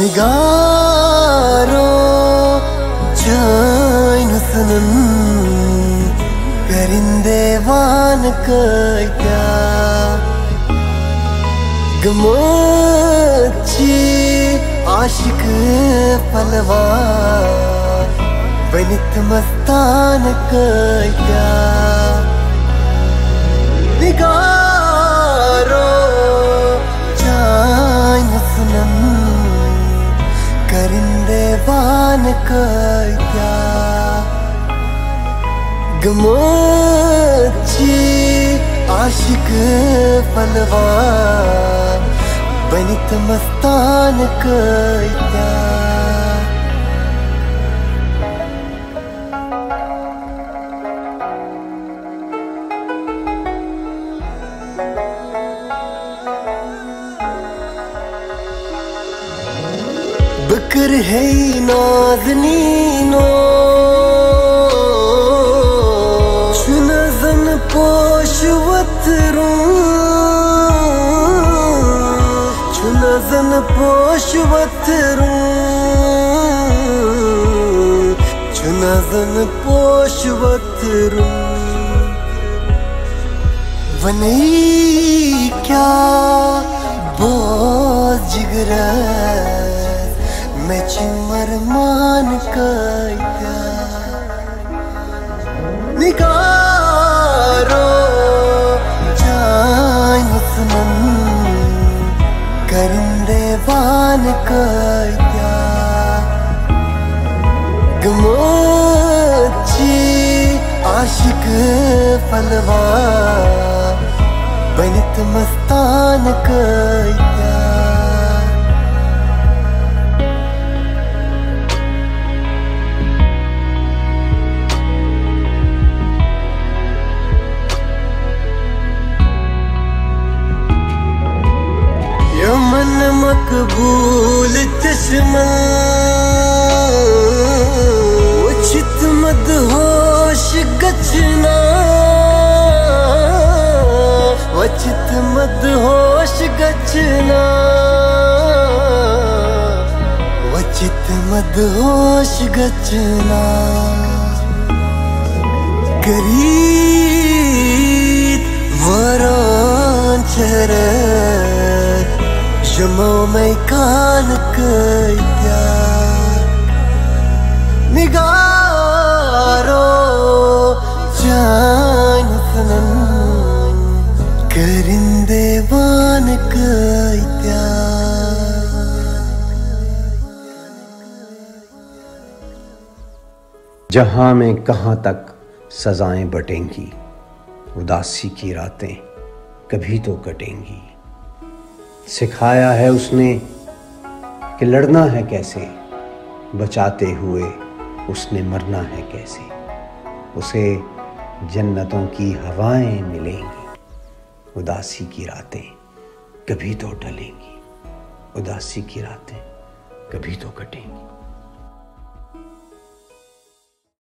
निगारो जाइन सनन करिंदे वान क्या गमची आशिक पलवा बनित मस्तान क्या निगारो जाइन सनन करिंदे वान क्या गमची आशिक पलवा बनित मस्तान क्या बकर है नाज़नीनो चुनज़न पोशवतरूं चुनज़न पोशवतरूं चुनज़न पोशवतरूं वनई क्या बोझ जिगरा मैं चिमर मान क्या निगारो जाइन सनन करिंदे वान क्या गमची आशिक पलवा बनित मस्तान क्या मन मकबूल चश्मा उचित मदहोश गचना उचित मदहोश गचना उचित मदहोश गचना करीत वरान चरत जमो मैं कान क्या निगारो जाइन सनन करिंदे वान क्या जहां में कहां तक सजाएं बटेंगी, उदासी की रातें कभी तो कटेंगी। सिखाया है उसने कि लड़ना है कैसे, बचाते हुए उसने मरना है कैसे। उसे जन्नतों की हवाएं मिलेंगी, उदासी की रातें कभी तो टलेंगी, उदासी की रातें कभी तो कटेंगी।